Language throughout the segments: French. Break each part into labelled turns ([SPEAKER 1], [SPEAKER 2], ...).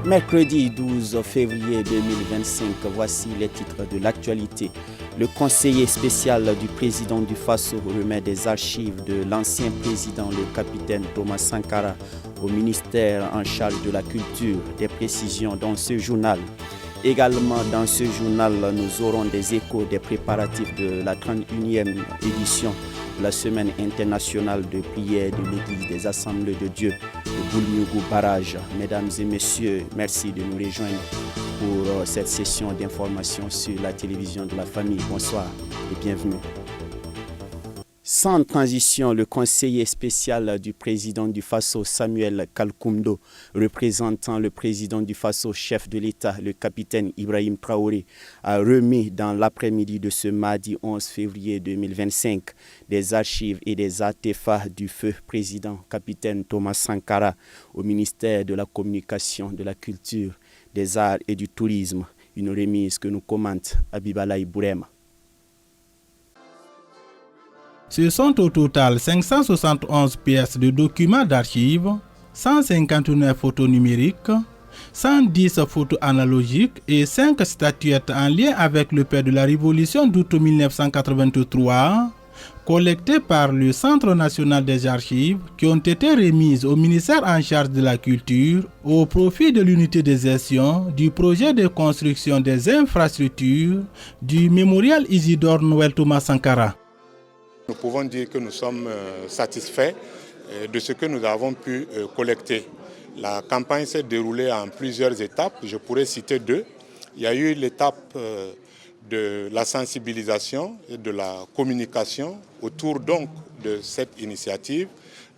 [SPEAKER 1] Mercredi 12 février 2025, voici les titres de l'actualité. Le conseiller spécial du président du Faso remet des archives de l'ancien président, le capitaine Thomas Sankara, au ministère en charge de la culture. Des précisions dans ce journal. Également dans ce journal, nous aurons des échos des préparatifs de la 31e édition de la Semaine internationale de prière de l'Église des Assemblées de Dieu de Boulniougou Barrage. Mesdames et messieurs, merci de nous rejoindre pour cette session d'information sur la télévision de la famille. Bonsoir et bienvenue. Sans transition, le conseiller spécial du président du Faso, Samuel Kalkoumdo, représentant le président du Faso, chef de l'État, le capitaine Ibrahim Traoré, a remis dans l'après-midi de ce mardi 11 février 2025 des archives et des artefacts du feu président capitaine Thomas Sankara au ministère de la Communication, de la Culture, des Arts et du Tourisme. Une remise que nous commente Abibalaï Bourema.
[SPEAKER 2] Ce sont au total 571 pièces de documents d'archives, 159 photos numériques, 110 photos analogiques et 5 statuettes en lien avec le père de la Révolution d'août 1983, collectées par le Centre national des archives, qui ont été remises au ministère en charge de la culture au profit de l'unité de gestion du projet de construction des infrastructures du mémorial Isidore Noël Thomas Sankara.
[SPEAKER 3] Nous pouvons dire que nous sommes satisfaits de ce que nous avons pu collecter. La campagne s'est déroulée en plusieurs étapes, je pourrais citer deux. Il y a eu l'étape de la sensibilisation et de la communication autour donc de cette initiative.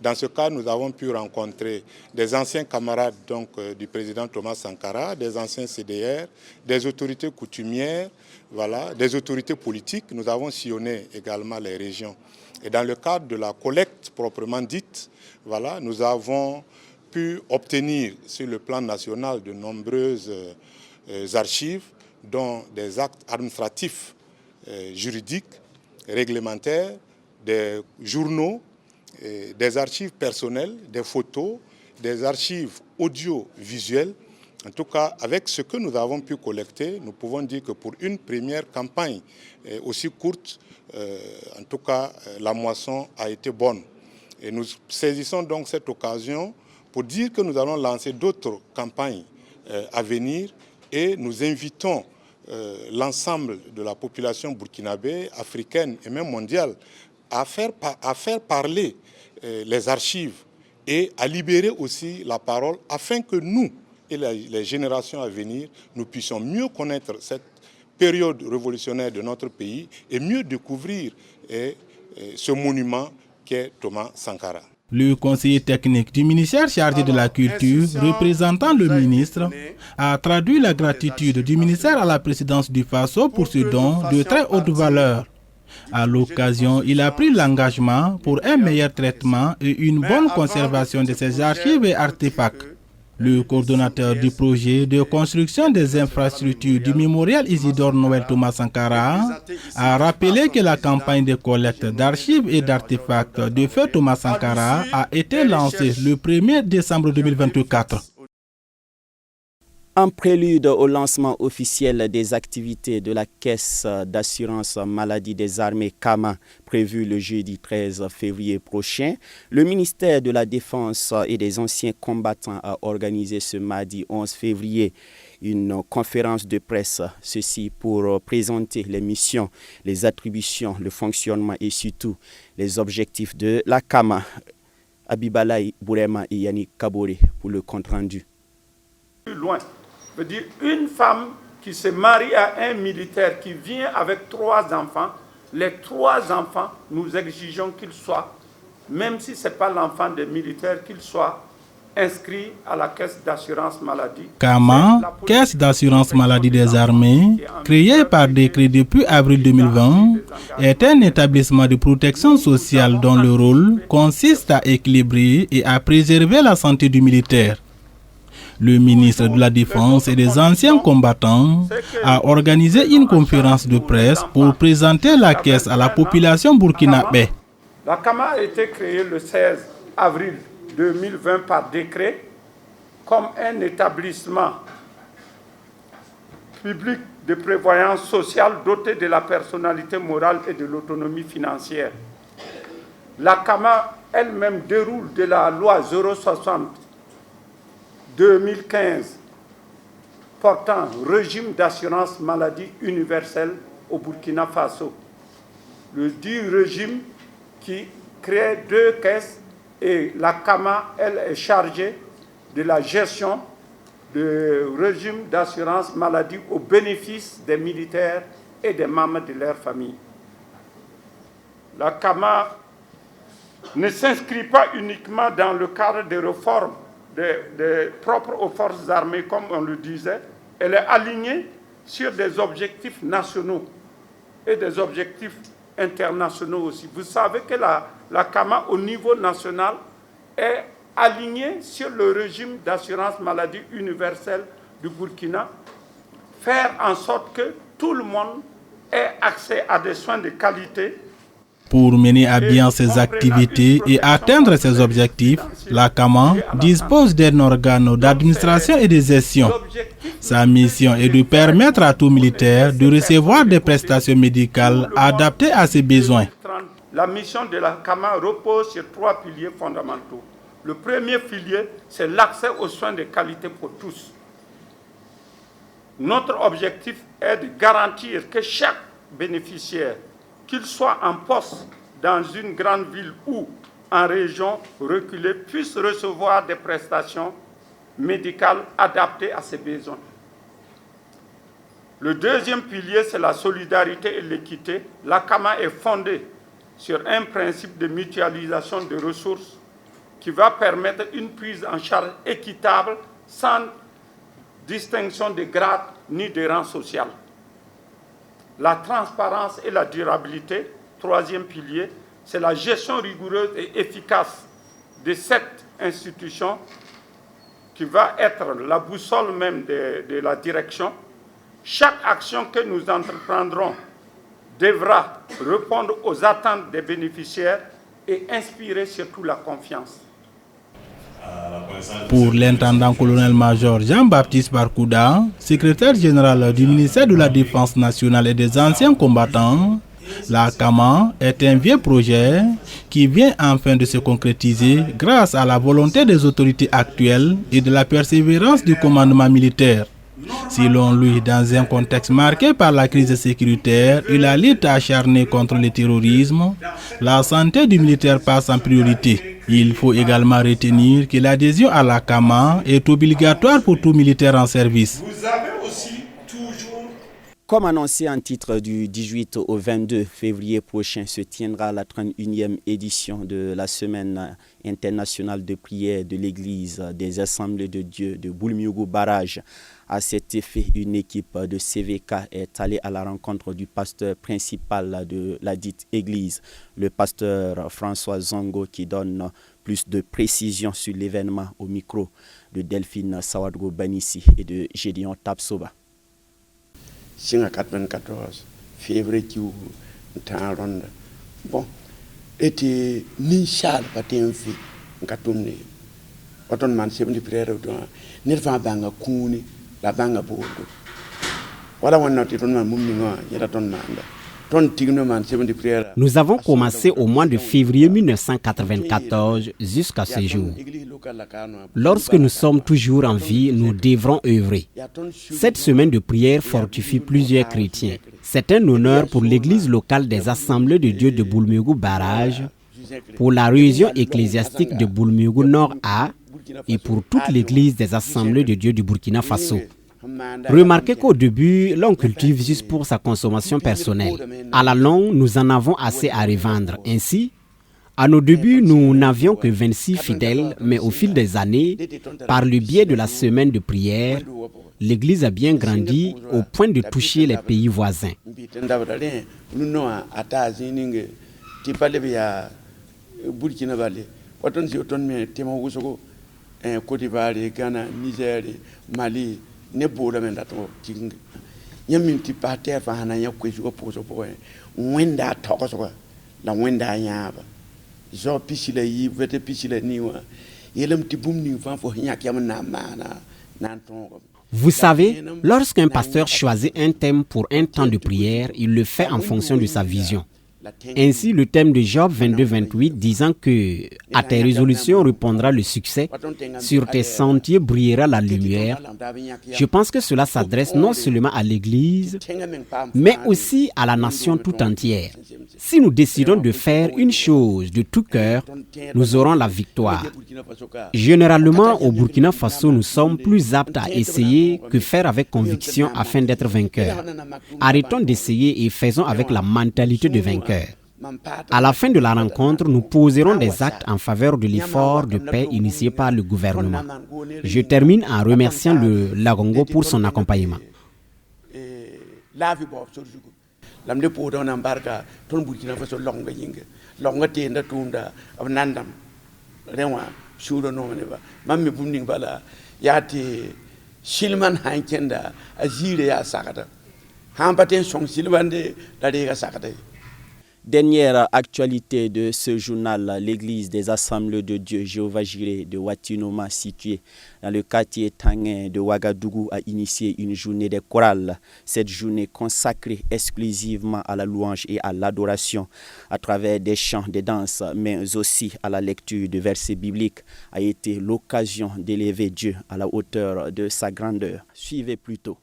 [SPEAKER 3] Dans ce cas, nous avons pu rencontrer des anciens camarades donc, du président Thomas Sankara, des anciens CDR, des autorités coutumières, voilà, des autorités politiques. Nous avons sillonné également les régions. Et dans le cadre de la collecte proprement dite, voilà, nous avons pu obtenir sur le plan national de nombreuses archives, dont des actes administratifs, juridiques, réglementaires, des journaux, des archives personnelles, des photos, des archives audiovisuelles. En tout cas, avec ce que nous avons pu collecter, nous pouvons dire que pour une première campagne aussi courte, en tout cas, la moisson a été bonne. Et nous saisissons donc cette occasion pour dire que nous allons lancer d'autres campagnes à venir et nous invitons l'ensemble de la population burkinabé, africaine et même mondiale à faire parler les archives et à libérer aussi la parole afin que nous et les générations à venir, nous puissions mieux connaître cette période révolutionnaire de notre pays et mieux découvrir ce monument qu'est Thomas Sankara.
[SPEAKER 2] Le conseiller technique du ministère chargé de la culture, représentant le ministre, a traduit la gratitude du ministère à la présidence du Faso pour ce don de très haute valeur. À l'occasion, il a pris l'engagement pour un meilleur traitement et une bonne conservation de ces archives et artefacts. Le coordonnateur du projet de construction des infrastructures du mémorial Isidore Noël Thomas Sankara a rappelé que la campagne de collecte d'archives et d'artefacts de feu Thomas Sankara a été lancée le 1er décembre 2024.
[SPEAKER 1] En prélude au lancement officiel des activités de la Caisse d'assurance maladie des armées KAMA, prévu le jeudi 13 février prochain, le ministère de la Défense et des anciens combattants a organisé ce mardi 11 février une conférence de presse, ceci pour présenter les missions, les attributions, le fonctionnement et surtout les objectifs de la KAMA. Abibalaï Bourema et Yannick Kabore pour le compte-rendu.
[SPEAKER 4] Loin. Veut dire une femme qui se marie à un militaire qui vient avec 3 enfants, les 3 enfants, nous exigeons qu'ils soient, même si ce n'est pas l'enfant des militaires, qu'ils soient inscrits à la caisse d'assurance maladie.
[SPEAKER 2] KAMA, caisse d'assurance maladie des armées, créée par décret depuis avril 2020, est un établissement de protection sociale dont le rôle consiste à équilibrer et à préserver la santé du militaire. Le ministre de la Défense et des anciens combattants a organisé une conférence de presse pour présenter la caisse à la population burkinabé.
[SPEAKER 4] La KAMA a été créée le 16 avril 2020 par décret comme un établissement public de prévoyance sociale doté de la personnalité morale et de l'autonomie financière. La CAMA elle-même déroule de la loi 060-2015 portant régime d'assurance maladie universel au Burkina Faso. Le dit régime qui crée 2 caisses et la CAMA, elle, est chargée de la gestion du régime d'assurance maladie au bénéfice des militaires et des membres de leur famille. La CAMA ne s'inscrit pas uniquement dans le cadre des réformes propres aux forces armées, comme on le disait. Elle est alignée sur des objectifs nationaux et des objectifs internationaux aussi. Vous savez que la CAMA, au niveau national, est alignée sur le régime d'assurance maladie universelle du Burkina, faire en sorte que tout le monde ait accès à des soins de qualité.
[SPEAKER 2] Pour mener à bien ses activités et atteindre ses objectifs, la CAMA dispose d'un organe d'administration et de gestion. Sa mission est de permettre à tout militaire de recevoir des prestations médicales adaptées à ses besoins.
[SPEAKER 4] La mission de la CAMA repose sur 3 piliers fondamentaux. Le premier pilier, c'est l'accès aux soins de qualité pour tous. Notre objectif est de garantir que chaque bénéficiaire, qu'il soit en poste dans une grande ville ou en région reculée, puisse recevoir des prestations médicales adaptées à ses besoins. Le deuxième pilier, c'est la solidarité et l'équité. La CAMA est fondée sur un principe de mutualisation de ressources qui va permettre une prise en charge équitable sans distinction de grade ni de rang social. La transparence et la durabilité, troisième pilier, c'est la gestion rigoureuse et efficace de cette institution qui va être la boussole même de la direction. Chaque action que nous entreprendrons devra répondre aux attentes des bénéficiaires et inspirer surtout la confiance.
[SPEAKER 2] Pour l'intendant-colonel-major Jean-Baptiste Barkouda, secrétaire général du ministère de la Défense nationale et des anciens combattants, la CAMA est un vieux projet qui vient enfin de se concrétiser grâce à la volonté des autorités actuelles et de la persévérance du commandement militaire. Selon lui, dans un contexte marqué par la crise sécuritaire et la lutte acharnée contre le terrorisme, la santé du militaire passe en priorité. Il faut également retenir que l'adhésion à la CAMA est obligatoire pour tout militaire en service.
[SPEAKER 4] Vous avez aussi toujours...
[SPEAKER 1] Comme annoncé en titre, du 18 au 22 février prochain se tiendra la 31e édition de la Semaine internationale de prière de l'Église des Assemblées de Dieu de Boulmiougou Barrage. À cet effet, une équipe de CVK est allée à la rencontre du pasteur principal de la dite église, le pasteur François Zongo, qui donne plus de précisions sur l'événement au micro de Delphine Sawadgo Banissi et de Gédéon Tapsoba.
[SPEAKER 5] 94 février qui temps ronde bon était ninchal patin fi ngatumne oton man sebni prière do nirfa banga kuni la banga bodo wala wonnati ton man mumni ngo yata ton manda ton tigno man sebni prière.
[SPEAKER 6] Nous avons commencé au mois de février 1994 jusqu'à ce jour. Lorsque nous sommes toujours en vie, nous devrons œuvrer. Cette semaine de prière fortifie plusieurs chrétiens. C'est un honneur pour l'église locale des Assemblées de Dieu de Boulmiougou Barrage, pour la région ecclésiastique de Boulmiougou Nord A et pour toute l'église des Assemblées de Dieu du Burkina Faso. Remarquez qu'au début, l'on cultive juste pour sa consommation personnelle. À la longue, nous en avons assez à revendre. Ainsi, à nos débuts, nous n'avions que 26 fidèles, mais au fil des années, par le biais de la semaine de prière, l'Église a bien grandi au point de toucher les pays voisins.
[SPEAKER 5] Zo pisile yi vete pisile niwa
[SPEAKER 6] Vous savez, lorsqu'un pasteur choisit un thème pour un temps de prière, il le fait en fonction de sa vision. Ainsi, le thème de Job 22-28 disant que « À tes résolutions répondra le succès, sur tes sentiers brillera la lumière », je pense que cela s'adresse non seulement à l'Église, mais aussi à la nation tout entière. Si nous décidons de faire une chose de tout cœur, nous aurons la victoire. Généralement, au Burkina Faso, nous sommes plus aptes à essayer que faire avec conviction afin d'être vainqueurs. Arrêtons d'essayer et faisons avec la mentalité de vainqueur. À la fin de la rencontre, nous poserons des actes en faveur de l'effort de paix initié par le gouvernement. Je termine en remerciant le Lagongo pour son accompagnement.
[SPEAKER 1] Dernière actualité de ce journal, l'église des Assemblées de Dieu Jéhovah Jireh de Watinoma, située dans le quartier Tanguin de Ouagadougou, a initié une journée des chorales. Cette journée consacrée exclusivement à la louange et à l'adoration à travers des chants, des danses, mais aussi à la lecture de versets bibliques, a été l'occasion d'élever Dieu à la hauteur de sa grandeur. Suivez plutôt.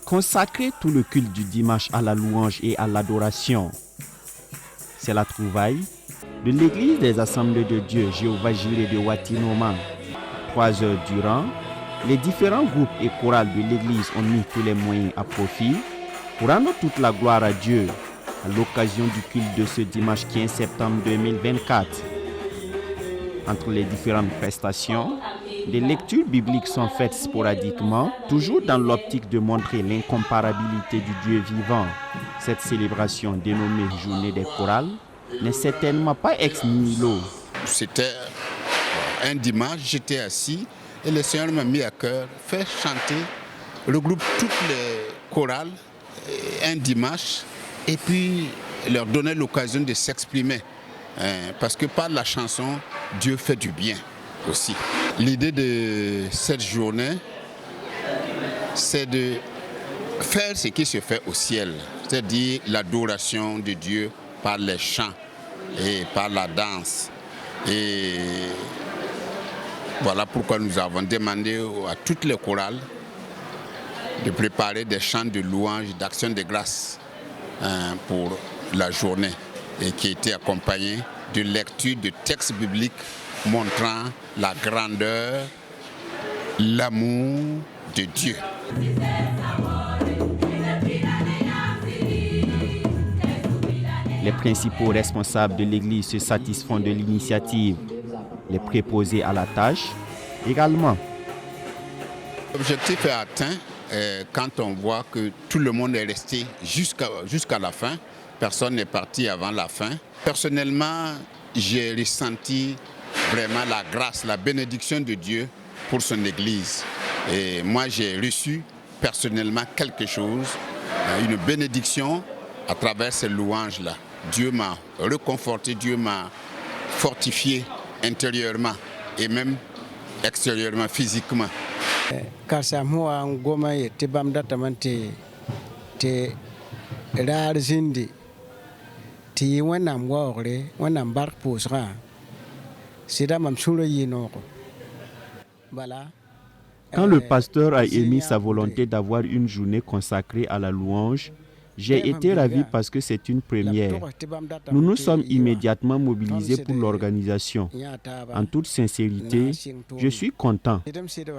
[SPEAKER 1] Consacrer tout le culte du dimanche à la louange et à l'adoration, c'est la trouvaille de l'église des Assemblées de Dieu Jéhovah Jireh de Watinoma. 3 heures durant, les différents groupes et chorales de l'église ont mis tous les moyens à profit pour rendre toute la gloire à Dieu à l'occasion du culte de ce dimanche 15 septembre 2024. Entre les différentes prestations, des lectures bibliques sont faites sporadiquement, toujours dans l'optique de montrer l'incomparabilité du Dieu vivant. Cette célébration dénommée Journée des chorales n'est certainement pas ex nihilo.
[SPEAKER 7] C'était un dimanche, j'étais assis et le Seigneur m'a mis à cœur, faire chanter, regroupe toutes les chorales un dimanche et puis leur donner l'occasion de s'exprimer. Parce que par la chanson, Dieu fait du bien aussi. L'idée de cette journée, c'est de faire ce qui se fait au ciel, c'est-à-dire l'adoration de Dieu par les chants et par la danse. Et voilà pourquoi nous avons demandé à toutes les chorales de préparer des chants de louange, d'action de grâce pour la journée, et qui était accompagné de lecture de textes bibliques montrant la grandeur, l'amour de Dieu.
[SPEAKER 1] Les principaux responsables de l'Église se satisfont de l'initiative. Les préposés à la tâche également.
[SPEAKER 7] L'objectif est atteint quand on voit que tout le monde est resté jusqu'à la fin. Personne n'est parti avant la fin. Personnellement, j'ai ressenti vraiment la grâce, la bénédiction de Dieu pour son Église. Et moi, j'ai reçu personnellement quelque chose, une bénédiction à travers ces louanges-là. Dieu m'a reconforté, Dieu m'a fortifié intérieurement et même extérieurement, physiquement.
[SPEAKER 1] Quand le pasteur a émis sa volonté d'avoir une journée consacrée à la louange, j'ai été ravi parce que c'est une première. Nous nous sommes immédiatement mobilisés pour l'organisation. En toute sincérité, je suis content.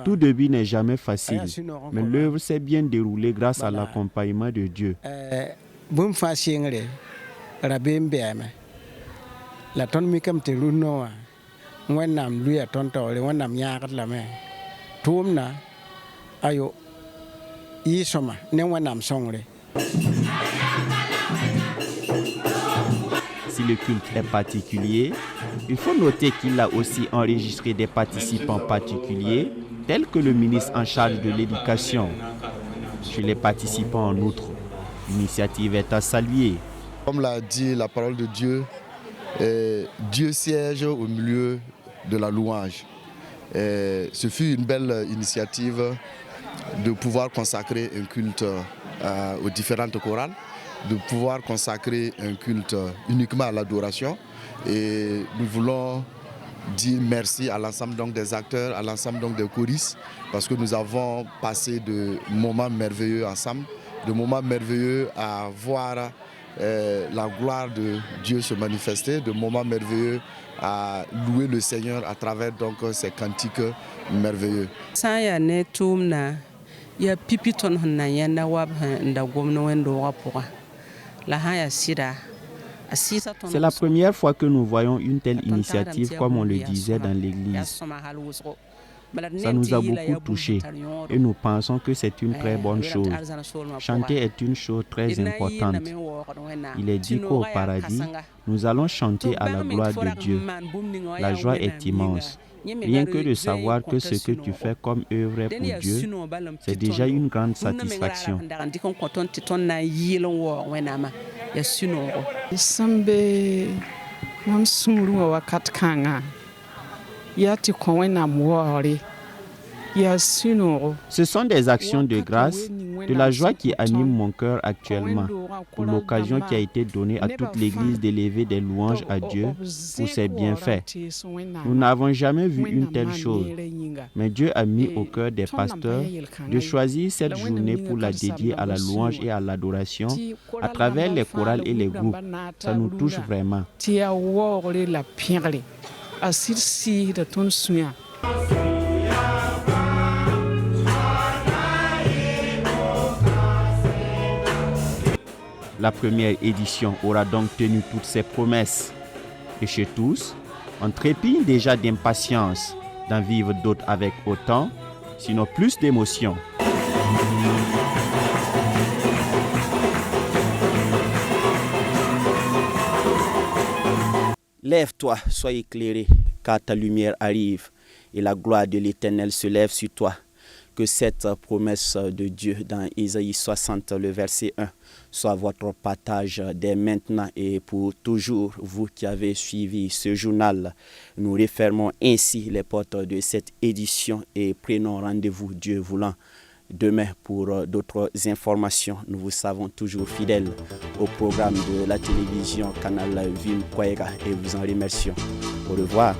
[SPEAKER 1] Tout début n'est jamais facile, mais l'œuvre s'est bien déroulée grâce à l'accompagnement de Dieu. S'il le culte est particulier, il faut noter qu'il a aussi enregistré des participants particuliers, tels que le ministre en charge de l'éducation. Chez les participants, en outre, l'initiative est à saluer.
[SPEAKER 8] Comme l'a dit la parole de Dieu, Dieu siège au milieu de la louange. Ce fut une belle initiative de pouvoir consacrer un culte aux différentes chorales, de pouvoir consacrer un culte uniquement à l'adoration. Et nous voulons dire merci à l'ensemble des acteurs, à l'ensemble des choristes, parce que nous avons passé de moments merveilleux ensemble, de moments merveilleux à voir la gloire de Dieu se manifester, de moments merveilleux à louer le Seigneur à travers ces cantiques merveilleux.
[SPEAKER 1] C'est la première fois que nous voyons une telle initiative, comme on le disait dans l'église. Ça nous a beaucoup touchés et nous pensons que c'est une très bonne chose. Chanter est une chose très importante. Il est dit qu'au paradis, nous allons chanter à la gloire de Dieu. La joie est immense. Rien que de savoir que ce que tu fais comme œuvre est pour Dieu, c'est déjà une grande satisfaction. Ce sont des actions de grâce, de la joie qui anime mon cœur actuellement, pour l'occasion qui a été donnée à toute l'Église d'élever des louanges à Dieu pour ses bienfaits. Nous n'avons jamais vu une telle chose, mais Dieu a mis au cœur des pasteurs de choisir cette journée pour la dédier à la louange et à l'adoration à travers les chorales et les groupes. Ça nous touche vraiment. La première édition aura donc tenu toutes ses promesses. Et chez tous, on trépigne déjà d'impatience d'en vivre d'autres avec autant, sinon plus d'émotion. Lève-toi, sois éclairé, car ta lumière arrive et la gloire de l'Éternel se lève sur toi. Que cette promesse de Dieu dans Isaïe 60, le verset 1, soit votre partage dès maintenant et pour toujours, vous qui avez suivi ce journal. Nous refermons ainsi les portes de cette édition et prenons rendez-vous, Dieu voulant, demain pour d'autres informations. Nous vous savons toujours fidèles au programme de la télévision Canal Vim Kwega et vous en remercions. Au revoir.